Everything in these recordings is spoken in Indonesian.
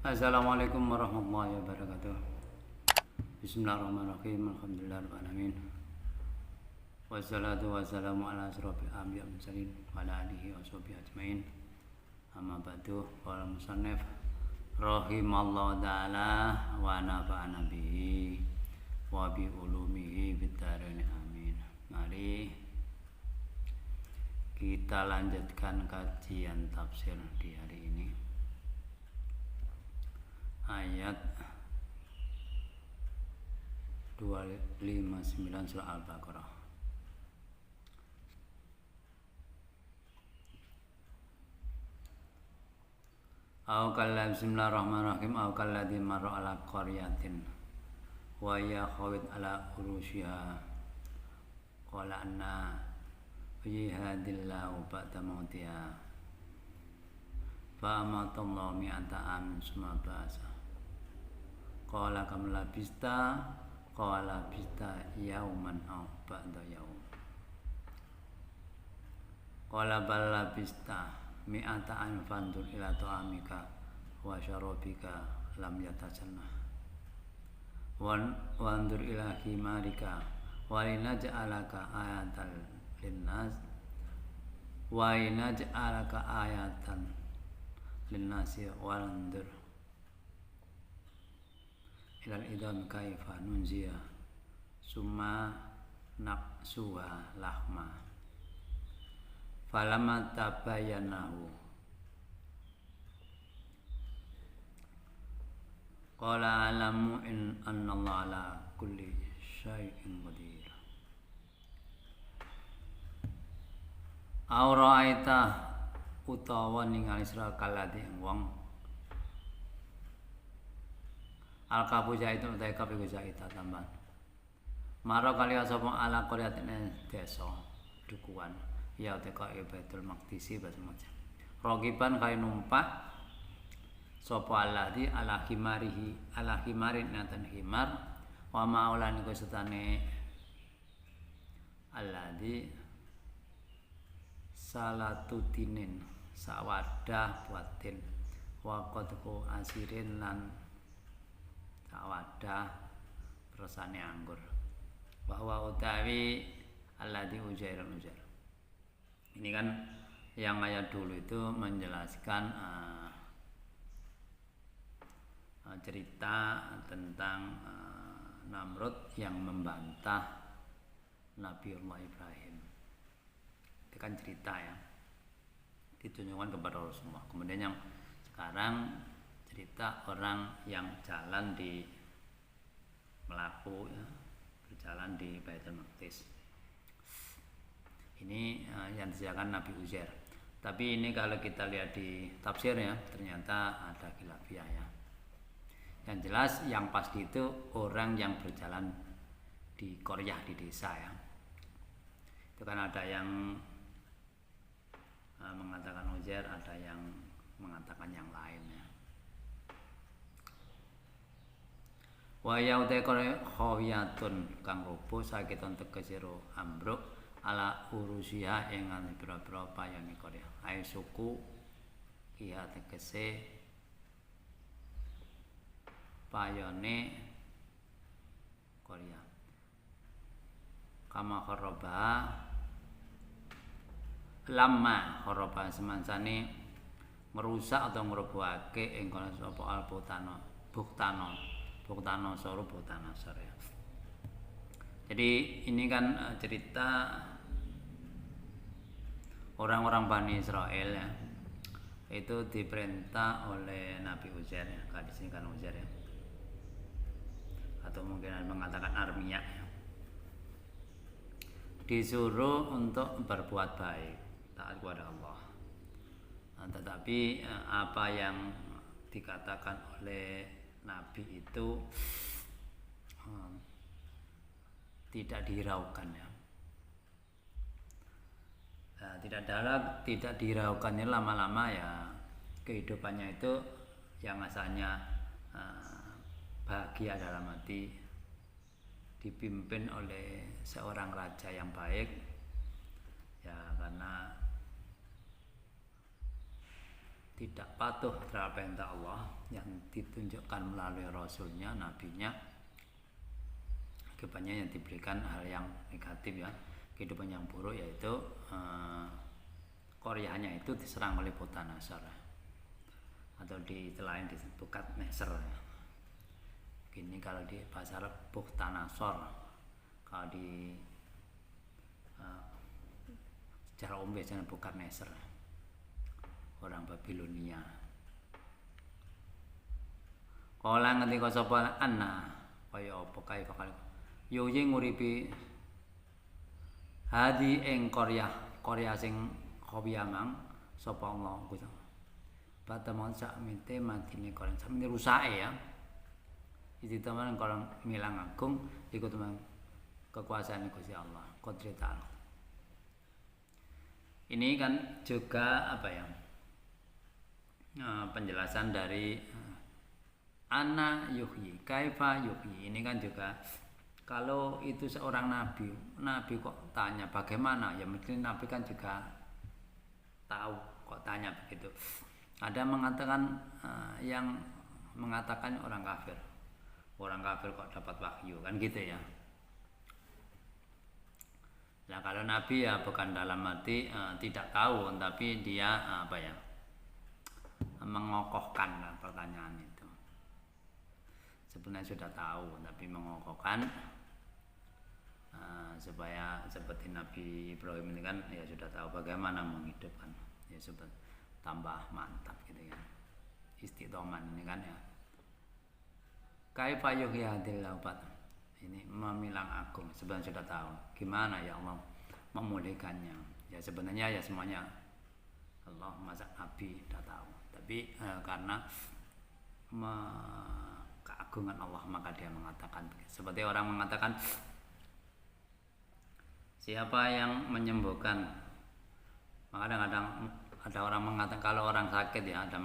Assalamualaikum warahmatullahi wabarakatuh. Bismillahirrahmanirrahim. Alhamdulillahirrahmanirrahim. Wassalatu wassalamu ala asrofil anbiya'i wal mursalin wa ala alihi wa sahbihi ajmain. Amma ba'du. Qala musannif rahimallahu ta'ala wa nafa'ana bihi wa bi ulumihi fid dharain amin. Mari kita lanjutkan kajian tafsir di hari ini. Ayat 259 surah Al-Baqarah. Bismillahirrahmanirrahim. Au kalladzi marra ala qaryatin wa ya khawit ala urushiha qala anna yihadillahu ba'da mautiha fa amatallahu mi'ata amin summa ba'asa. Qala kam labista qala bista yauman aw ba'da yaum. Qala bal labista mi'ata an fandur ila ta'amika wa syarabika lam yatasanna wandur ila himarika wa linaj'alaka ayatan linnas wa linaj'alaka ayatan linnasi wandur ilal idam kaifa nunziya summa naqsuha lahma falamma tabayyanahu qala alamu in annallaha ala kulli syai'in qadir. Auraita utawa ningali sira kaladi wong Al-kabu jaitun utai kabu jaita tambahan. Maro kali sapa ala qaryatine desa dukuhan. Ya teka Baitul Maqdisi basemaja. Rogiban kaya numpak sapa alladzi ala himarin nanten himar wa maulan iku setane alladzi salatutinin sawadah buatin wa qadku asirin lan wadah persane anggur bahwa utawi alladzi ujair. Ini kan yang ayat dulu itu menjelaskan cerita tentang Namrud yang membantah Nabiullah Ibrahim. Itu kan cerita ya, ditunjukkan kepada Rasulullah. Kemudian yang sekarang cerita orang yang jalan di Melaku ya, berjalan di Baitul Maqdis. Ini yang disediakan Nabi Uzair. Tapi ini kalau kita lihat di tafsirnya ternyata ada khilafiyah ya. Yang jelas yang pasti itu orang yang berjalan di qaryah di desa ya. Itu kan ada yang mengatakan Uzair, ada yang mengatakan yang lain ya. Wa yautai khawiyatun kang rubuh sakiton tegese ambruk ala urusiha ing pira-pira payane Korea. Ai suku iya tegese payane Korea. Kama khoroba lama khoroba semansane merusak atau ngrubuhake ing kono sapa Buktanosor ya. Jadi ini kan cerita orang-orang Bani Israel ya. Itu diperintah oleh Nabi Uzair ya, kalau di sini kan Uzair ya. Atau mungkin mengatakan Armiyah ya. Disuruh untuk berbuat baik, taat kepada Allah. Tetapi apa yang dikatakan oleh Nabi itu tidak dihiraukan ya. Tidak dihiraukannya lama-lama ya kehidupannya itu yang asalnya bahagia dalam hati dipimpin oleh seorang raja yang baik ya, karena tidak patuh terhadap perintah Allah yang ditunjukkan melalui Rasulnya, Nabinya, akibatnya yang diberikan hal yang negatif ya, kehidupan yang buruk, yaitu Koryahnya itu diserang oleh Bukhtanasor, atau di lain disebut Neser. Ini kalau di bahasa Arab Bukhtanasor, kalau di secara umum biasanya Bukhtanasor, orang Babilonia. Kala ngendika sapa anna kaya apa kae bakal yo nguripi hadi ing Korea sing khawiyah mang sapa Allah Gusti. Patemon sak mite matine Korea sak mite rusake ya. Iki teman kalau milang agung iku teman kekuasaan Gusti Allah, Qadri ta'ala. Ini kan juga apa ya? Penjelasan dari ana yuhyi kaifa yuhyi. Ini kan juga kalau itu seorang nabi kok tanya bagaimana, ya mungkin nabi kan juga tahu kok tanya begitu. Ada mengatakan yang mengatakan orang kafir kok dapat wahyu kan gitu ya. Nah kalau nabi ya bukan dalam arti tidak tahu, tapi dia apa ya, mengokohkan pertanyaan itu. Sebenarnya sudah tahu tapi mengokohkan supaya seperti Nabi Ibrahim ini kan ya sudah tahu bagaimana menghidupkan, ya supaya tambah mantap gitu ya, istiqomah ini kan ya. Kaifa yuhyi hadil laubat, ini memilang agung, sebenarnya sudah tahu gimana ya Allah memulihkannya. Ya sebenarnya ya semuanya Allah masa Nabi sudah tahu, tapi karena keagungan Allah maka dia mengatakan seperti orang mengatakan siapa yang menyembuhkan, maka kadang-kadang ada orang mengatakan kalau orang sakit ya ada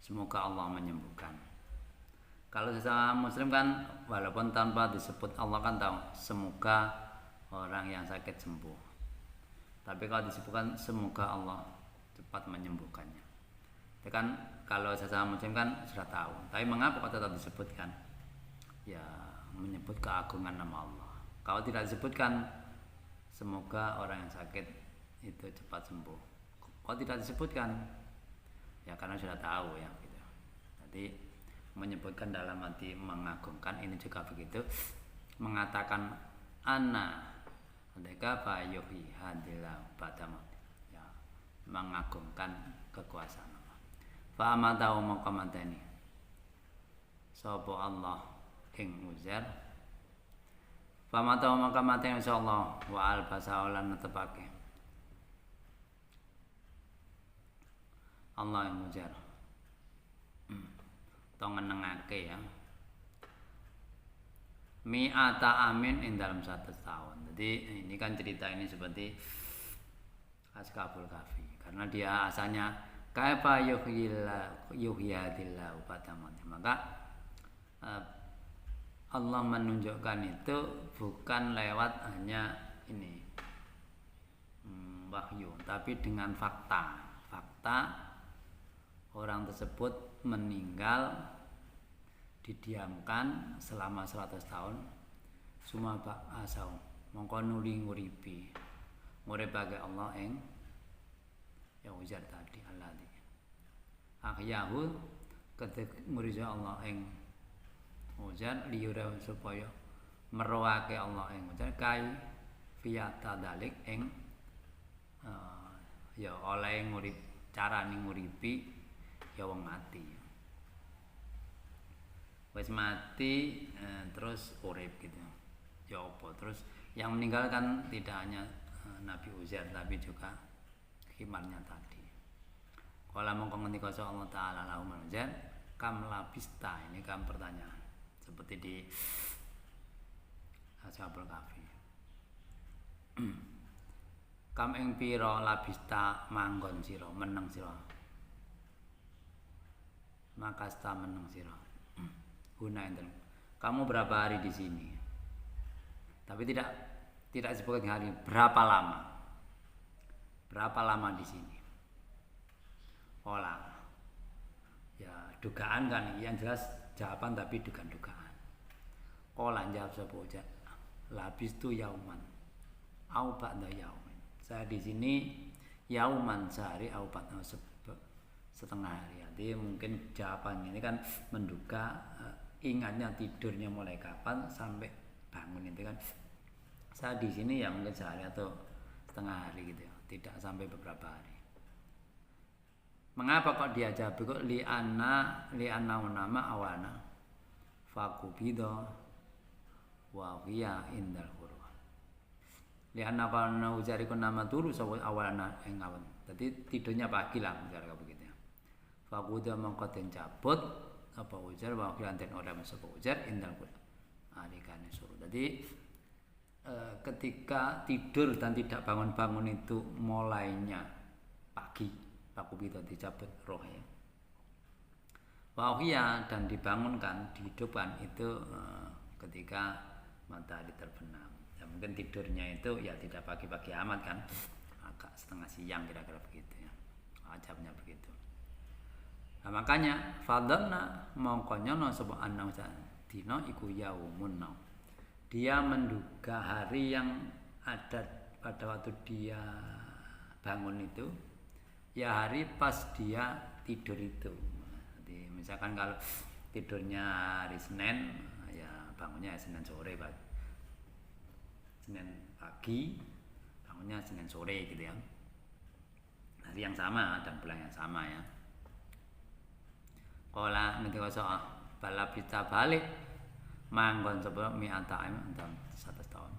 semoga Allah menyembuhkan. Kalau sesama muslim kan walaupun tanpa disebut Allah kan tahu semoga orang yang sakit sembuh, tapi kalau disebutkan semoga Allah cepat menyembuhkannya, itu kan kalau sesama muslim kan sudah tahu, tapi mengapa kok tetap disebutkan? Ya menyebut keagungan nama Allah. Kalau tidak disebutkan semoga orang yang sakit itu cepat sembuh, kok tidak disebutkan? Ya karena sudah tahu ya gitu. Jadi menyebutkan dalam arti mengagungkan, ini juga begitu, mengatakan ana andeka fa yuhyi hadila badamut, ya mengagungkan kekuasaan Allah. Fa amatau maqamatani sapa Allah ing Uzair, fa amatau maqamatani insyaallah wa albasalan netepake Allah ing Uzair ngenengake ya mi'ata amin ing dalam 100 tahun. Jadi ini kan cerita ini seperti Ashabul Kahfi, karena dia asalnya kaifa yuhyadillahu ba'damat, maka Allah menunjukkan itu bukan lewat hanya ini wahyu, tapi dengan fakta orang tersebut meninggal didiamkan selama 100 tahun suma asau mongko nuli nguripi nguripake Allah ing ya Uzair tadi alladzi ahyahu ketek nguripi Allah ing Uzair liyura supaya merowake Allah ing Uzair kai fiyata dalik ing ya oleh ngurip carane nguripi ya wong mati. Wis mati terus urip gitu. Ya apa? Terus yang meninggal kan tidak hanya Nabi Uzair tapi juga himarnya tadi. Kala mongko ngendika Allah taala lahum Uzair kam labista, ini kan pertanyaan seperti di Ashabul Kahfi. Kam ing pira labista manggon sira meneng sira, maka sta meneng sira guna enten. Kamu berapa hari di sini? Tapi tidak disebutkan hari, berapa lama? Berapa lama di sini? Ola dugaan kan, yang jelas jawaban tapi dugaan-dugaan. Qala jawab sapa Ujar, labis tu yauman au ba'da yaumin. Saya di sini yauman sehari au ba'da setengah hari. Jadi mungkin jawabannya ini kan menduga ingatnya tidurnya mulai kapan sampai bangun itu kan. Saya di sini ya mungkin sehari atau setengah hari gitu ya, tidak sampai beberapa hari. Mengapa kok dia jawab kok li'anna nama awana fakubido wa hiya indal hurwa. Li'anna kana ujari kun nama turu sapa awana ing awan. Dadi tidurnya pagi lah ujar begitu ya. Fakubido mongko den cabut apa ujar wa hiya den ora sapa ujar indal hurwa. Alikane suruh. Jadi ketika tidur dan tidak bangun-bangun itu mulainya pagi, fakubido dicabut rohnya. Wahia dan dibangunkan, dihidupkan itu ketika matahari terbenam. Ya mungkin tidurnya itu ya tidak pagi-pagi amat kan, agak setengah siang kira-kira begitu ya. Ajabnya begitu. Nah, makanya fadonna mongkonyono sapa ana dina iku yaumun naum. Dia menduga hari yang ada pada waktu dia bangun itu ya hari pas dia tidur itu. Jadi misalkan kalau tidurnya hari Senin ya bangunnya Senin sore, Pak. Senin pagi bangunnya Senin sore gitu ya. Hari yang sama dan bulan yang sama ya. Kala ngendika soal balap kita balik manggon sebelum mi'ata aim 100 tahun.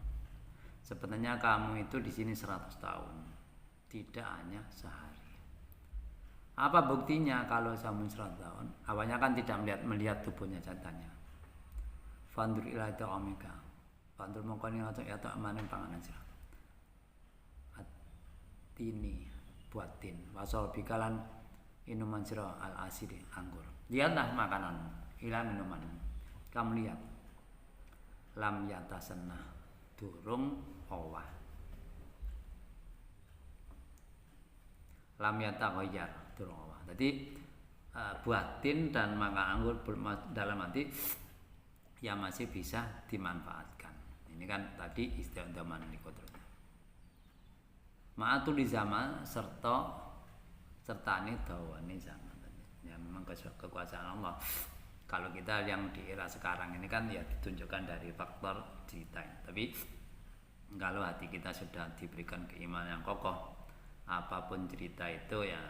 Sebenarnya kamu itu di sini 100 tahun, tidak hanya sehari. Apa buktinya kalau kamu 100 tahun? Awalnya kan tidak melihat tubuhnya catanya. Fandur ila ta'amika. Fandur mongko ning ya tak manen panganan sira. Atini buatin wasol bikalan inuman sira al asiri anggur. Lihatlah makanan, ila minuman. Kamu lihat. Lam yatasannah durung owah. Lam yataghayyar durung owah. Jadi buatin dan makan anggur dalam arti ya masih bisa dimanfaatkan. Ini kan tadi istilah zaman nikotro. Ma'atul zaman sertane dawane zaman. Ya memang kekuasaan Allah. Kalau kita yang di era sekarang ini kan ya ditunjukkan dari faktor cerita. Tapi kalau hati kita sudah diberikan keimanan yang kokoh, apapun cerita itu ya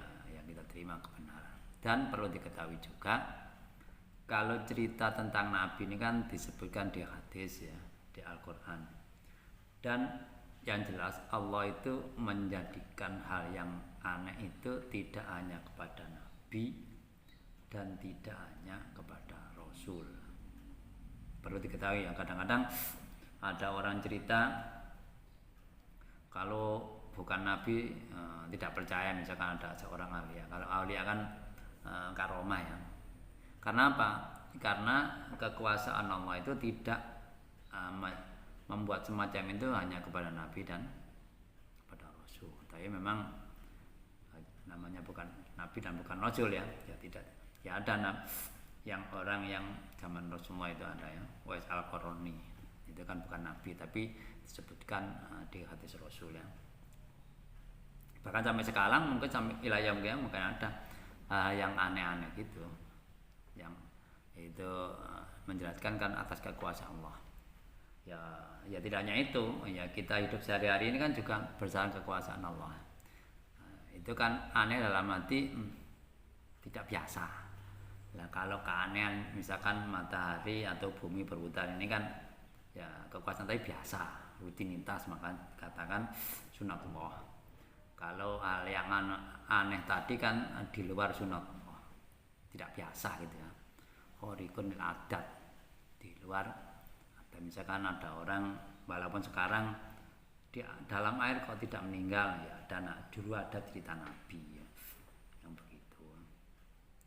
kita terima kebenaran. Dan perlu diketahui juga kalau cerita tentang Nabi ini kan disebutkan di hadis ya, di Al-Quran. Dan yang jelas Allah itu menjadikan hal yang aneh itu tidak hanya kepada Nabi dan tidak hanya kepada Rasul. Perlu diketahui ya, kadang-kadang ada orang cerita kalau bukan Nabi tidak percaya, misalkan ada seorang aulia. Kalau aulia kan karomah ya. Karena apa? Karena kekuasaan Allah itu tidak membuat semacam itu hanya kepada Nabi dan kepada Rasul. Tapi memang namanya bukan Nabi dan bukan Rasul ya tidak. Ya ada yang orang yang zaman Rasulullah itu ada ya, Wais Al-Qarni. Itu kan bukan Nabi tapi disebutkan di hadis Rasul ya. Bahkan sampai sekarang mungkin sampai wilayah mungkin ada yang aneh-aneh gitu. Yang itu menjelaskan kan atas kekuasaan Allah. Ya tidak hanya itu, ya kita hidup sehari-hari ini kan juga bersama kekuasaan Allah. Itu kan aneh dalam arti tidak biasa. Nah, kalau keanehan misalkan matahari atau bumi berputar ini kan ya kekuasaan tadi biasa, rutinitas, maka katakan sunatullah. Kalau hal yang aneh tadi kan di luar sunatullah, tidak biasa gitu ya. Khariqun adat, di luar. Ada misalkan ada orang walaupun sekarang di dalam air kok tidak meninggal ya, dan dulu ada cerita Nabi ya.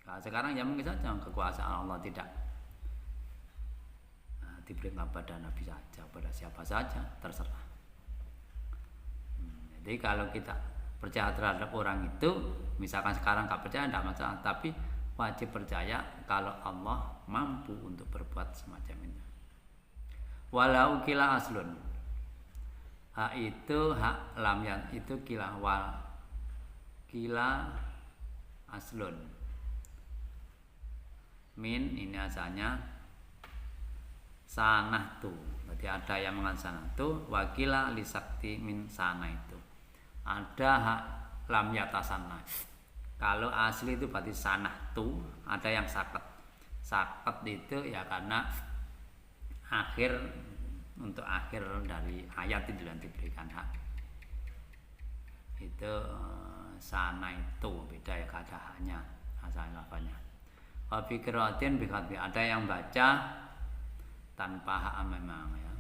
Nah, sekarang ya mungkin saja kekuasaan Allah tidak diberikan pada Nabi saja, pada siapa saja terserah. Jadi kalau kita percaya terhadap orang itu, misalkan sekarang nggak percaya tidak masalah, tapi wajib percaya kalau Allah mampu untuk berbuat semacam itu. Walau kila aslun, hak itu hak lam yang itu kila wal kila aslun min ini asalnya sanah tu. Berarti ada yang mengatakan sanah tu, wakila lisakti min sana itu. Ada hak lam yatasana. Kalau asli itu berarti sanah tu, ada yang saket. Saket itu ya karena akhir untuk akhir dari ayat itu yang diberikan hak. Itu sana itu beda ya keadaannya asal lafaznya. Wa fikratin bikatbi, ada yang baca tanpa hak memang ya.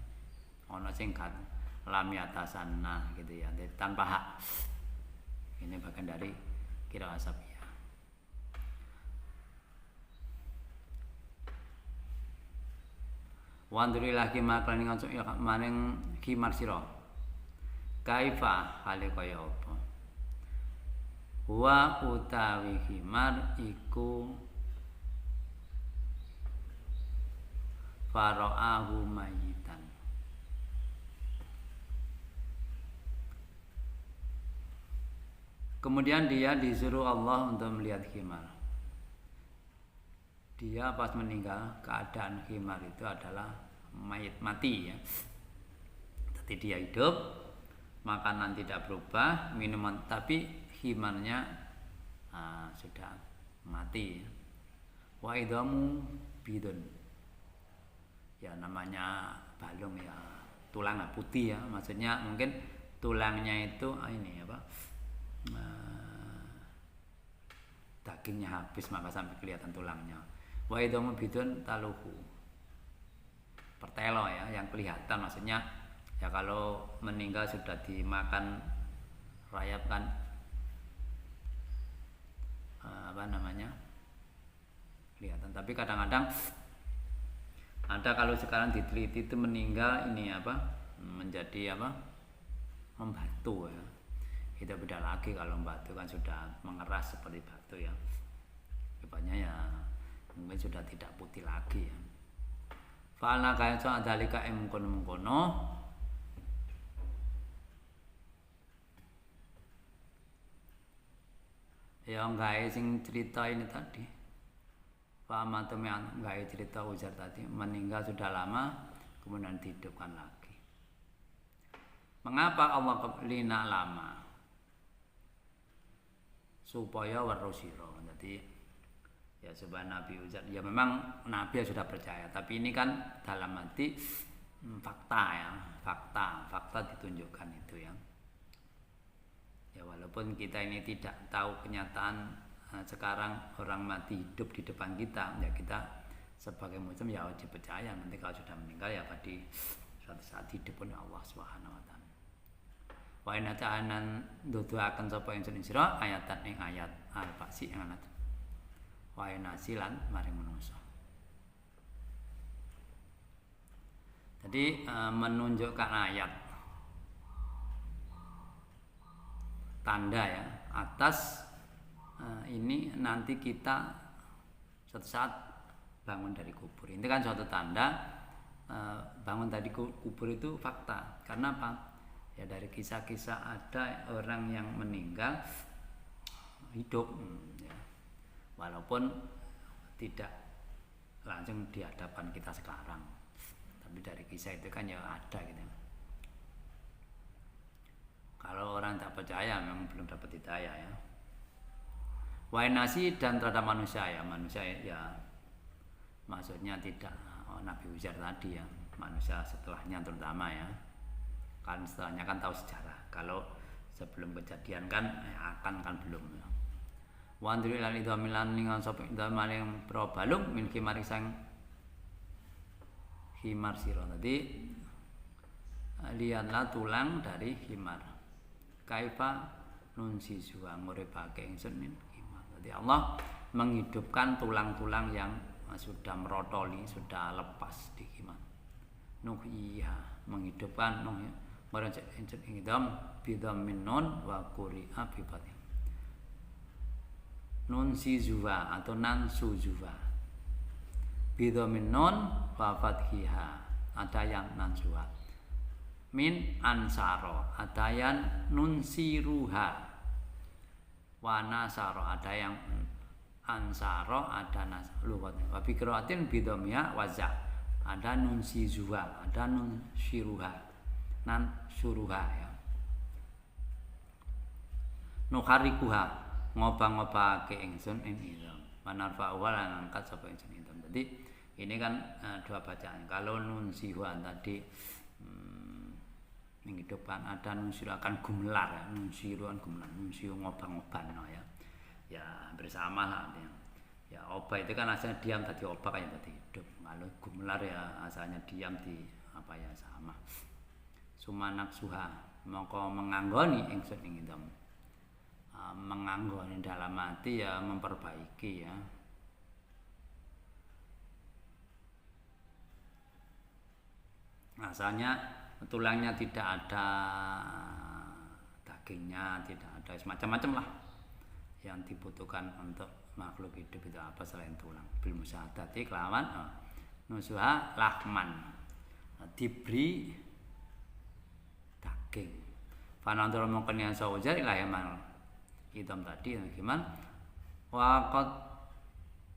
Ono sing lam yatasana gitu ya. Jadi tanpa hak. Ini bagian dari kira asabiyah. Wanduri lagi maklani ngancuk ya maning khimar sira. Kaifa hale kaya apa? Wa utawi khimar iku fara'ahu mayitan. Kemudian dia disuruh Allah untuk melihat khimar. Dia pas meninggal keadaan khimar itu adalah mayit mati ya. Jadi dia hidup, makanan tidak berubah, minuman tapi khimarnya sudah mati. Wa idamu bidun. Ya namanya balung ya, tulang putih ya. Maksudnya mungkin tulangnya itu ini apa? Dagingnya habis maka sampai kelihatan tulangnya. Wa idamu bidun taluhu. Pertelo ya, yang kelihatan maksudnya ya kalau meninggal sudah dimakan rayap kan apa namanya kelihatan. Tapi kadang-kadang ada kalau sekarang diteliti itu meninggal ini apa menjadi apa membatu ya. Itu beda lagi kalau batu kan sudah mengeras seperti batu ya. Hebatnya ya mungkin sudah tidak putih lagi ya. Fa'alna kaya so adalika mengkono-mengkono ya gawe sing cerita ini tadi. Fa'ama temen gawe cerita Uzair tadi meninggal sudah lama kemudian dihidupkan lagi. Mengapa Allah lina lama? Supaya warosiro. Jadi ya sebab Nabi Uzair ya memang Nabi sudah percaya, tapi ini kan dalam arti fakta ya, fakta ditunjukkan itu ya. Ya walaupun kita ini tidak tahu kenyataan sekarang orang mati hidup di depan kita, ya kita sebagai muslim ya wajib percaya nanti kalau sudah meninggal ya pada suatu saat hidup pun Allah Subhanahu wa taala. Wa inna ta'anan duduaken sapa ingsun sira ayatan ing ayat al-Baqsi ing anat. Wa inna silan maring manungsa. Jadi menunjukkan ayat tanda ya atas ini nanti kita suatu saat bangun dari kubur. Ini kan suatu tanda bangun dari kubur itu fakta. Karena apa? Ya dari kisah-kisah ada orang yang meninggal hidup ya. Walaupun tidak langsung di hadapan kita sekarang, tapi dari kisah itu kan ya ada gitu. Kalau orang tak percaya memang belum dapat hidayah ya. Wainasi dan terhadap manusia ya maksudnya tidak Nabi Uzair tadi ya, manusia setelahnya terutama ya. Kan setelahnya kan tahu sejarah. Kalau sebelum kejadian kan akan kan belum. Wa andri lan itu milan ningan sapa maling pro balung min khimar sang khimar sira. Tadi lihatlah tulang dari khimar. Kaifa nunsi suwa nguripake ingsun min khimar. Jadi Allah menghidupkan tulang-tulang yang sudah merotoli, sudah lepas di khimar. Nuhyiha menghidupkan Mereka ingdam bidam min nun wa quri'a bi fathih. nun sizuha atau nan suzuha. Bidhamin nun wa fathiha, ada yang nan suha. Min ansaro, ada yang nun siruha. Wa nasaro, ada yang ansaro, ada nas lugatnya. Wa bi qiraatin bidhamia waza, ada nun sizuha, ada nun siruha, nan suruha ya. Nukharikuha, ngobah-ngobahake ingsun ing idham. Manarfa'u lan angkat sapa ingsun idham. Jadi ini kan dua bacaan. Kalau nun sihuha tadi menghidupkan, ada nun siru akan gumelar ya. Nun siru kan gumelar, nun siru ngobah-ngobah no ya. Ya bersama lah ya. Ya obah itu kan asalnya diam, tadi obah kayak tadi hidup. Kalau gumelar ya asalnya diam di apa ya sama. Sumanak suha, mongko menganggoni ingsun ing idham. Menganggoni dalam hati ya memperbaiki ya. Asalnya tulangnya tidak ada dagingnya, tidak ada semacam-macam lah yang dibutuhkan untuk makhluk hidup itu apa selain tulang. Bil musyahadati kelawan nusuha lahman, diberi daging. Fanantur mungkin yang saujar ilah yaman hitam tadi gimana? Waqat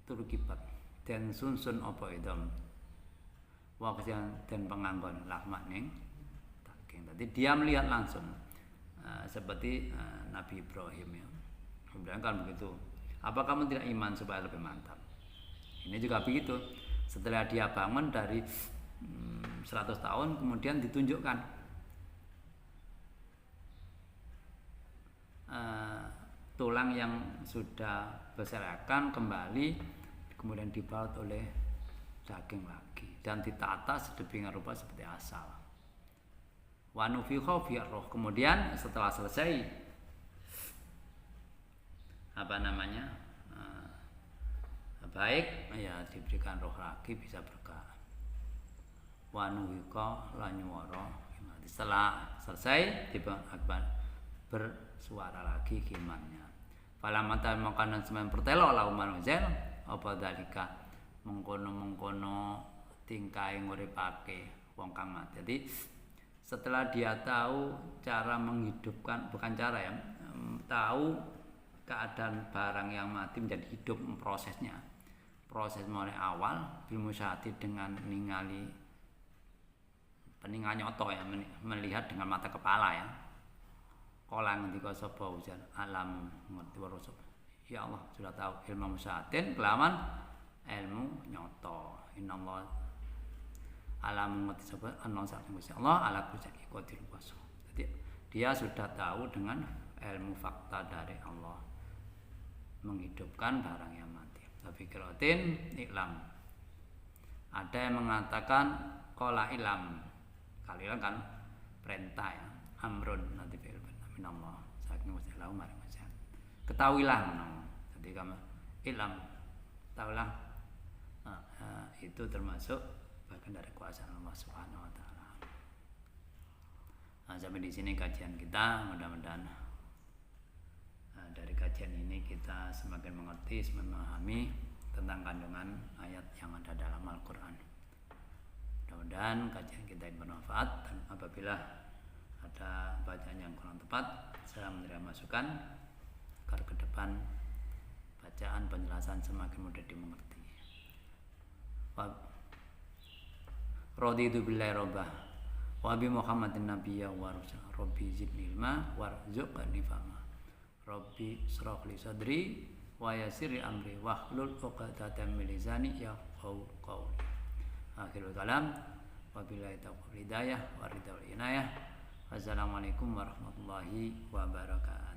turkibat dan sunsun apa hitam. Waktu dan penganggon lahmat ning daging. Tadi dia melihat langsung seperti Nabi Ibrahim ya. Kemudian kan begitu. Apa kamu tidak iman supaya lebih mantap? Ini juga begitu. Setelah dia bangun dari 100 tahun kemudian ditunjukkan tulang yang sudah berserakan kembali kemudian dibalut oleh daging lagi dan ditata sedemikian rupa seperti asal. Wa nufikha fi roh. Kemudian setelah selesai baik ya diberikan roh lagi bisa berkah. Wa nufikha lan nyuwara. Setelah selesai akbar bersuara lagi kimannya. Falamata makanan semen pertelo la umar zel apa dalika mengkono-mengkono tingkai nguripake wong kang mati. Jadi setelah dia tahu cara menghidupkan, bukan cara ya, tahu keadaan barang yang mati menjadi hidup, prosesnya, proses mulai awal bil musyahati dengan ningali peningal nyoto ya, melihat dengan mata kepala ya. Kala ngendika sapa ujar alam ngerti warosop. Ya Allah sudah tahu ilmu musyahatin kelawan ilmu nyoto. Innallaha alam ngerti sapa ana sak Gusti Allah ala kulli qadir kuwasa. Jadi dia sudah tahu dengan ilmu fakta dari Allah menghidupkan barang yang mati. Tapi kiratin iklam. Ada yang mengatakan qala ilam. Kalian kan perintah ya, amrun nanti Allah saking Gusti Allah mari maca. Ketahuilah menawa. Jadi kamu ilam tahulah itu termasuk bagian dari kuasa Allah Subhanahu wa taala. Sampai di sini kajian kita, mudah-mudahan dari kajian ini kita semakin mengerti, semakin memahami tentang kandungan ayat yang ada dalam Al-Qur'an. Mudah-mudahan kajian kita bermanfaat dan apabila ada bacaan yang kurang tepat, saya menerima masukan agar ke depan bacaan penjelasan semakin mudah dimengerti. Raditu billahi rabbah wa bi Muhammadin nabiyya wa rasul. Rabbi zidni ilma warzuqni fahma. Rabbi shrah li sadri wa yassir li amri wahlul 'uqdatam min lisani yafqahu qawli. Akhirul kalam wabillahi taufiq hidayah wa ridha wal inayah. Wassalamualaikum warahmatullahi wabarakatuh.